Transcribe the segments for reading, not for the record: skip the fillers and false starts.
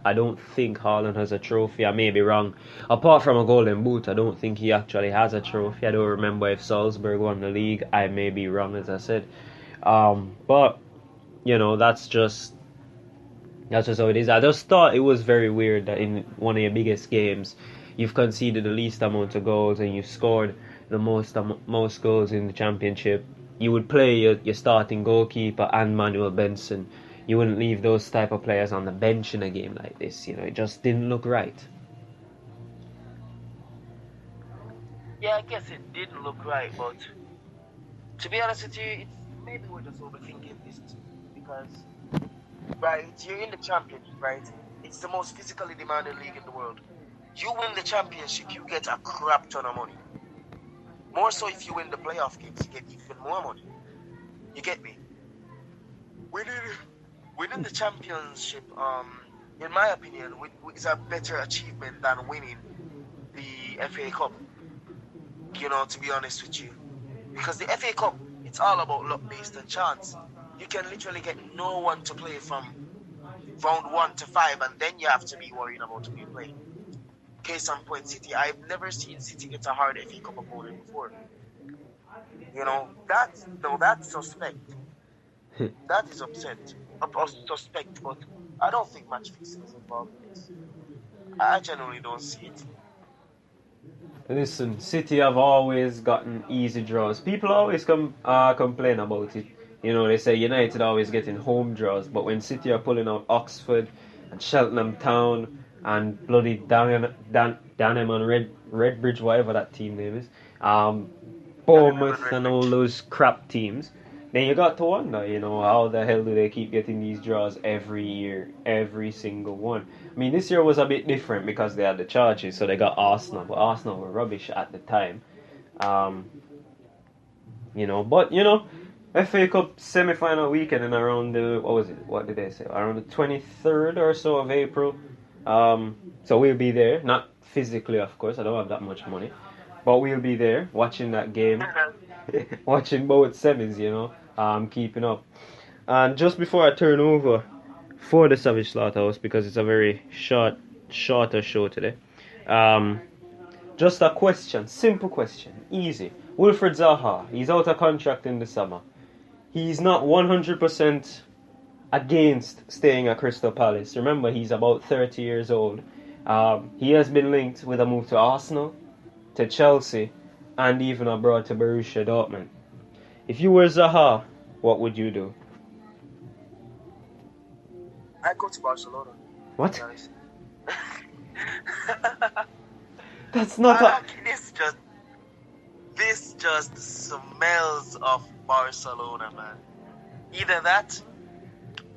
I don't think Haaland has a trophy. I may be wrong. Apart from a golden boot, I don't think he actually has a trophy. I don't remember if Salzburg won the league. I may be wrong, as I said. But you know, that's just how it is. I just thought it was very weird that in one of your biggest games, you've conceded the least amount of goals and you've scored the most goals in the championship. You would play your starting goalkeeper and Manuel Benson. You wouldn't leave those type of players on the bench in a game like this. You know, it just didn't look right. Yeah, I guess it didn't look right, but to be honest with you, maybe we're just overthinking this because, right, you're in the championship, right? It's the most physically demanding league in the world. You win the championship, you get a crap ton of money. More so if you win the playoff games, you get even more money. You get me? Winning the championship, in my opinion, is a better achievement than winning the FA Cup. You know, to be honest with you. Because the FA Cup, it's all about luck based and chance. You can literally get no one to play from round 1 to 5, and then you have to be worried about who you play. Case on point, City. I've never seen City get a hard FA Cup opponent before. You know, that's suspect. That is suspect, but I don't think match fixing is involved in this. I genuinely don't see it. Listen, City have always gotten easy draws. People always complain about it. You know, they say United always getting home draws, but when City are pulling out Oxford and Cheltenham Town and bloody Danham and Redbridge, whatever that team name is, Bournemouth and all those crap teams, then you got to wonder, you know, how the hell do they keep getting these draws every year, every single one? I mean, this year was a bit different because they had the charges, so they got Arsenal, but Arsenal were rubbish at the time. You know, but, you know, FA Cup semi-final weekend and around the, what did they say, around the 23rd or so of April. So we'll be there, not physically, of course, I don't have that much money, but we'll be there watching that game, watching both semis, you know, keeping up. And just before I turn over for the Savage Slaughterhouse, because it's a very shorter show today, just a question, simple question, easy. Wilfried Zaha, he's out of contract in the summer. He's not 100% against staying at Crystal Palace. Remember, he's about 30 years old. He has been linked with a move to Arsenal, to Chelsea, and even abroad to Borussia Dortmund. If you were Zaha, what would you do? I'd go to Barcelona. What? That's not This just smells of Barcelona, man. Either that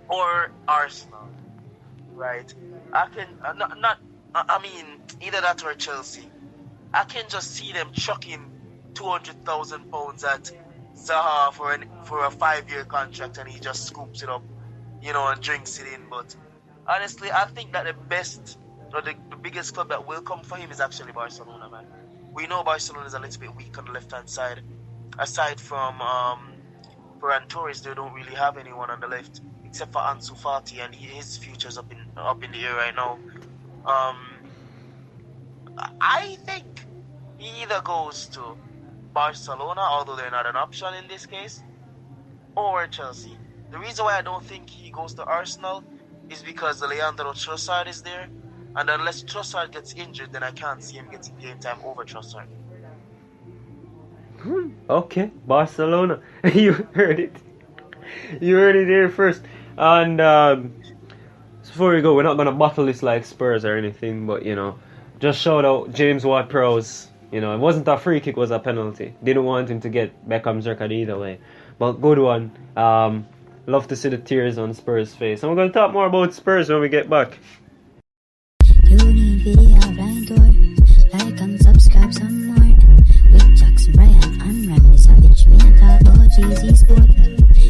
or Arsenal, right? I mean, either that or Chelsea. I can just see them chucking £200,000 at Zaha for a 5-year contract, and he just scoops it up, you know, and drinks it in. But honestly, I think that the best or the biggest club that will come for him is actually Barcelona, man. We know Barcelona is a little bit weak on the left-hand side. Aside from Ferran Torres, they don't really have anyone on the left except for Ansu Fati, and his future's up in the air right now. I think he either goes to Barcelona, although they're not an option in this case, or Chelsea. The reason why I don't think he goes to Arsenal is because Leandro Trossard is there, and unless Trossard gets injured, then I can't see him getting game time over Trossard. Okay, Barcelona. You heard it. You heard it here first. And before we go, we're not going to bottle this like Spurs or anything, but, you know, just shout out James Ward-Prowse. You know, it wasn't a free kick, it was a penalty. Didn't want him to get Beckham's record either way. But good one. Love to see the tears on Spurs' face. And we're going to talk more about Spurs when we get back. Like and subscribe some more. With Jackson, Brian, and Remy Savage. Me and talk about Jeezy Sport.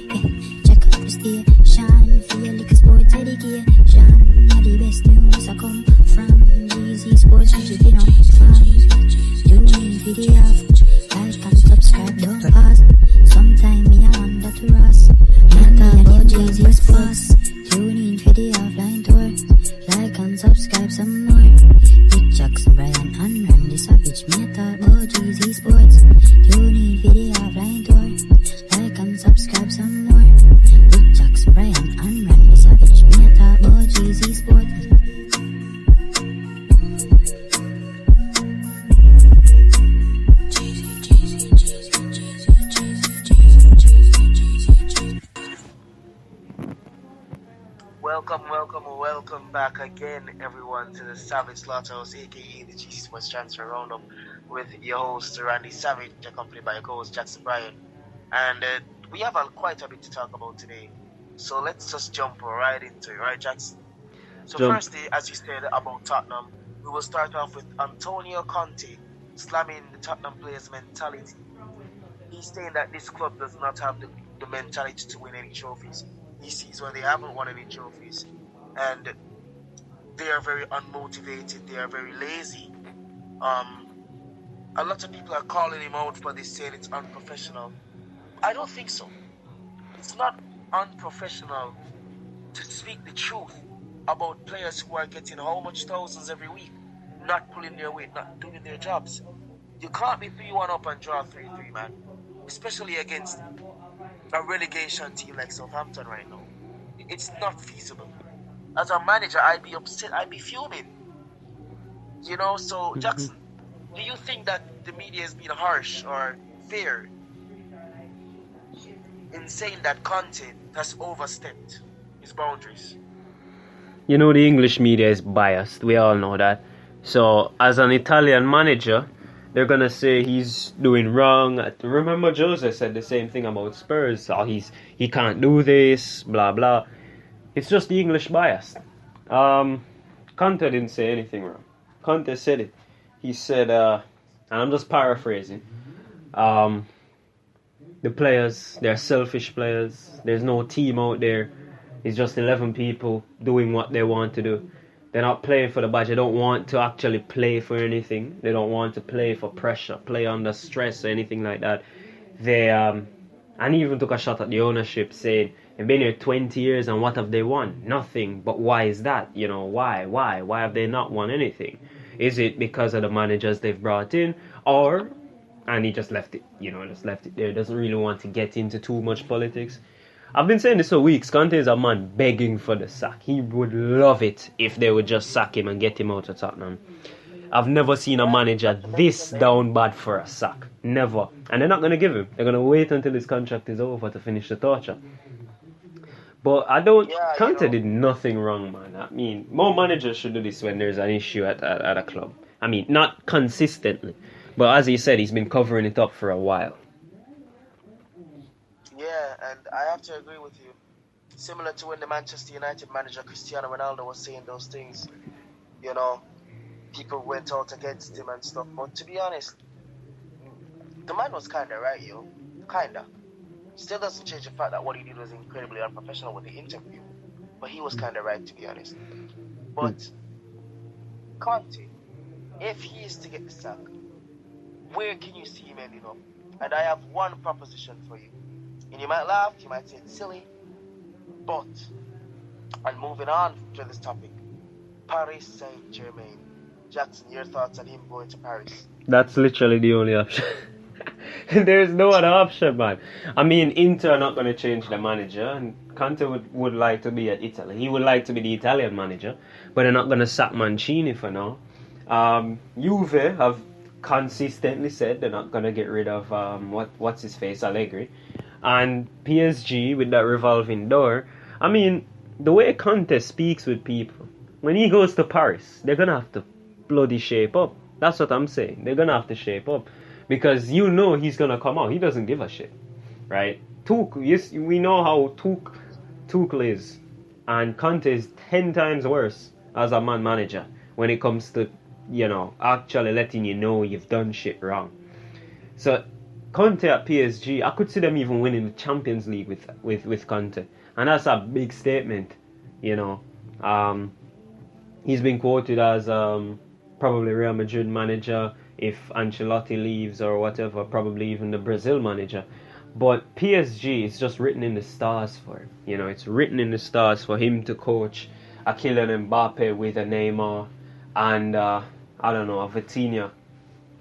Yeah, check out the station. Feel like a sports education. Now the best news I come from Jeezy Sports. You should know from doing video. Like and subscribe, don't pause. Sometime me I wonder to us. Me and talk about Jeezy Sports. Tune in for the offline tour. Like and subscribe some more. With Jackson, Brian, and Randy Savage. Me a talk about GZ Sports. Tune in for the offline tour. Like and subscribe some more. With Jackson, Brian, and Randy Savage. Me a talk about GZ Sports. Welcome back again, everyone, to the Savage Slaughterhouse, aka the GC Sports Transfer Roundup, with your host Randy Savage, accompanied by your co-host Jackson Bryan. And we have quite a bit to talk about today, so let's just jump right into it, right, Jackson? So firstly, as you said about Tottenham, we will start off with Antonio Conte slamming the Tottenham players' mentality. He's saying that this club does not have the mentality to win any trophies. He sees where they haven't won any trophies, and they are very unmotivated, they are very lazy. A lot of people are calling him out for this, saying it's unprofessional. I don't think so. It's not unprofessional to speak the truth about players who are getting how much thousands every week, not pulling their weight, not doing their jobs. You can't be 3-1 up and draw 3-3, man. Especially against a relegation team like Southampton right now. It's not feasible. As a manager, I'd be upset, I'd be fuming. You know, so Jackson, do you think that the media has been harsh or fair in saying that Conte has overstepped his boundaries? You know, the English media is biased. We all know that. So, as an Italian manager, they're going to say he's doing wrong. Remember, Jose said the same thing about Spurs. Oh, he can't do this, blah, blah. It's just the English bias. Conte didn't say anything wrong. Conte said it. He said, and I'm just paraphrasing, the players, they're selfish players. There's no team out there. It's just 11 people doing what they want to do. They're not playing for the badge. They don't want to actually play for anything. They don't want to play for pressure, play under stress or anything like that. They and he even took a shot at the ownership, saying they've been here 20 years and what have they won? Nothing. But why is that? You know, why? Why have they not won anything? Is it because of the managers they've brought in, or and he just left it? You know, just left it there. Doesn't really want to get into too much politics. I've been saying this for weeks. Conte is a man begging for the sack. He would love it if they would just sack him and get him out of Tottenham. I've never seen a manager this down bad for a sack. Never. And they're not going to give him. They're going to wait until his contract is over to finish the torture. But I don't... Conte did nothing wrong, man. I mean, more managers should do this when there's an issue at a club. I mean, not consistently. But as he said, he's been covering it up for a while. Yeah, and I have to agree with you. Similar to when the Manchester United manager Cristiano Ronaldo was saying those things, you know, people went out against him and stuff. But to be honest, the man was kind of right, yo. Kind of. Still doesn't change the fact that what he did was incredibly unprofessional with the interview. But he was kind of right, to be honest. But Conte, if he is to get the sack, where can you see him ending up? And I have one proposition for you. And you might laugh, you might say it's silly, but, and moving on to this topic, Paris Saint-Germain. Jackson, your thoughts on him going to Paris? That's literally the only option. There's no other option, man. I mean, Inter are not going to change the manager, and Conte would like to be at Italy. He would like to be the Italian manager, but they're not going to sack Mancini for now. Juve have consistently said they're not going to get rid of, what's his face, Allegri. And PSG with that revolving door. I mean, the way Conte speaks with people, when he goes to Paris, they're going to have to bloody shape up. That's what I'm saying. They're going to have to shape up. Because you know he's going to come out. He doesn't give a shit. Right? Tuchel, yes, we know how Tuchel is. And Conte is 10 times worse as a man manager when it comes to, you know, actually letting you know you've done shit wrong. So Conte at PSG, I could see them even winning the Champions League with Conte. And that's a big statement, you know. He's been quoted as probably Real Madrid manager if Ancelotti leaves or whatever, probably even the Brazil manager. But PSG is just written in the stars for him. You know, it's written in the stars for him to coach a Kylian Mbappe with a Neymar and I don't know, a Vitinha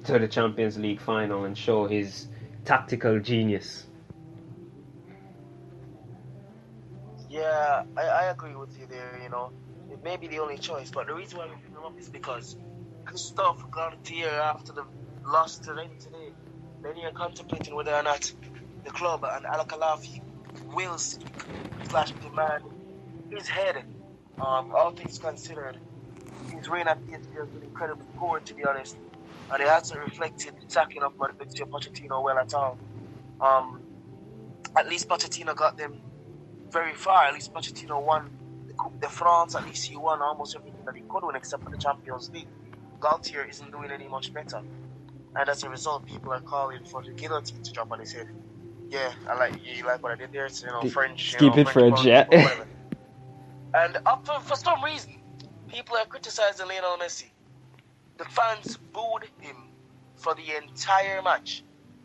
to the Champions League final and show his tactical genius. Yeah, I agree with you there, you know. It may be the only choice, but the reason why we pick him up is because Christophe Galtier, after the loss to them today, then you're contemplating whether or not the club and Al Khelafi will slash demand his head. All things considered, his reign at PSG has been incredibly poor, to be honest, and it hasn't reflected the sacking of Mauricio Pochettino well at all. At least Pochettino got them very far. At least Pochettino won the Coupe de France. At least he won almost everything that he could win except for the Champions League. Galtier isn't doing any much better, and as a result, people are calling for the guillotine to drop on his head. Yeah, you like what I did there. It's, French. Keep it French, yeah. And for some reason, people are criticizing Lionel Messi. The fans booed him for the entire match.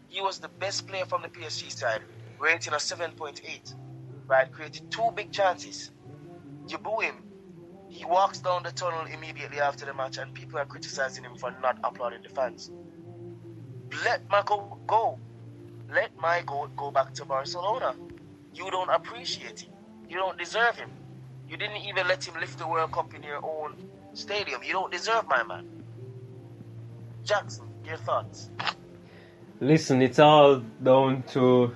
He was the best player from the PSG side, rating a 7.8. Right, created 2 big chances. You boo him. He walks down the tunnel immediately after the match, and people are criticizing him for not applauding the fans. Let my goat go. Let my goat go back to Barcelona. You don't appreciate him. You don't deserve him. You didn't even let him lift the World Cup in your own stadium. You don't deserve my man. Jackson, your thoughts? Listen, it's all down to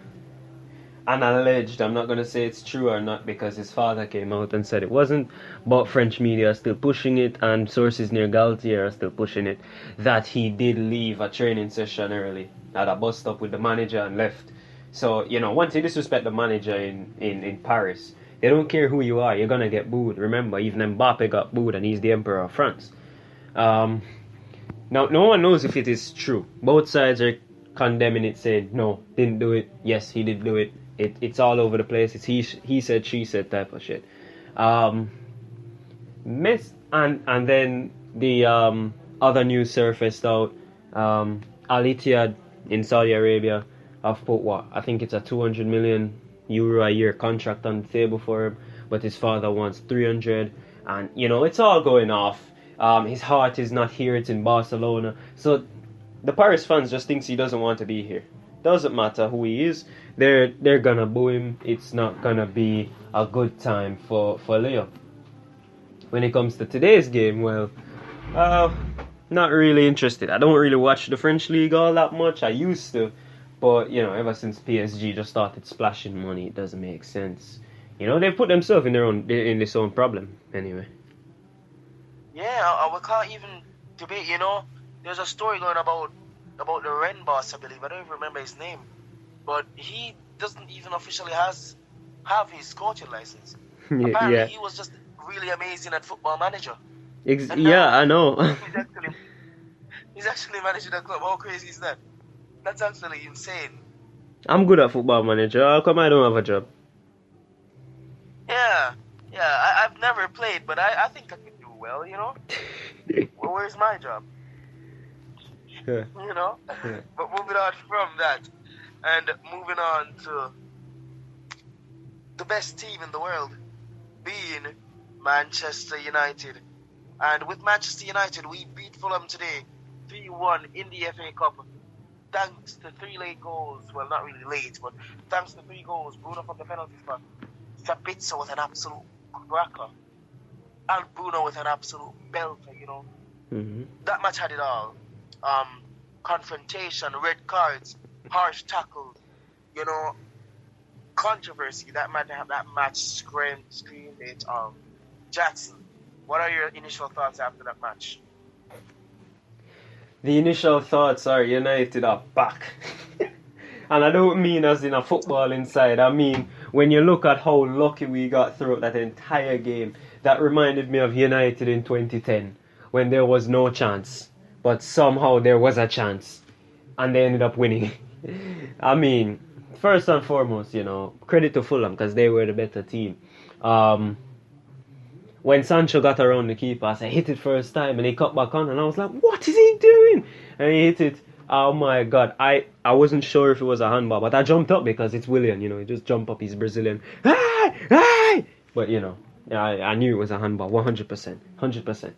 an alleged, I'm not going to say it's true or not because his father came out and said it wasn't, but French media are still pushing it and sources near Galtier are still pushing it, that he did leave a training session early at a bus stop with the manager and left. So, once you disrespect the manager in Paris, they don't care who you are, you're going to get booed. Remember, even Mbappe got booed and he's the Emperor of France. Now, no one knows if it is true. Both sides are condemning it, saying, no, didn't do it, yes, he did do it. It's all over the place. It's he said, she said type of shit. And then the other news surfaced out. Al Ittihad in Saudi Arabia have put I think it's a 200 million euro a year contract on the table for him, but his father wants 300, and it's all going off. His heart is not here; it's in Barcelona. So the Paris fans just thinks he doesn't want to be here. Doesn't matter who he is, they're gonna boo him. It's not gonna be a good time for Leo. When it comes to today's game, well, not really interested. I don't really watch the French league all that much. I used to, but ever since PSG just started splashing money, it doesn't make sense. They put themselves in this own problem anyway. Yeah, we can't even debate. There's a story going about the Ren boss, I believe. I don't even remember his name, but he doesn't even officially have his coaching license. Apparently, he was just really amazing at Football Manager. I know. he's actually managing a club. How crazy is that? That's actually insane. I'm good at Football Manager. How come I don't have a job? Yeah. I've never played, but I think I could do well. Well, where's my job? Yeah. But moving on from that, and moving on to the best team in the world, being Manchester United. And with Manchester United, we beat Fulham today 3-1 in the FA Cup, thanks to 3 late goals. Well, not really late, but thanks to 3 goals. Bruno from the penalty spot, Sabitzer with an absolute cracker, and Bruno with an absolute belter. Mm-hmm. That match had it all. Confrontation, red cards, harsh tackles, controversy. That match screamed it. Jackson, what are your initial thoughts after that match? The initial thoughts are United are back. And I don't mean as in a football inside. I mean, when you look at how lucky we got throughout that entire game, that reminded me of United in 2010, when there was no chance. But somehow there was a chance, and they ended up winning. I mean, first and foremost, credit to Fulham because they were the better team. When Sancho got around the keeper, I said, hit it first time, and he cut back on, and I was like, what is he doing? And he hit it. Oh my God, I wasn't sure if it was a handball, but I jumped up because it's Willian, he just jump up, he's Brazilian. Hey! But I knew it was a handball, 100%, 100%.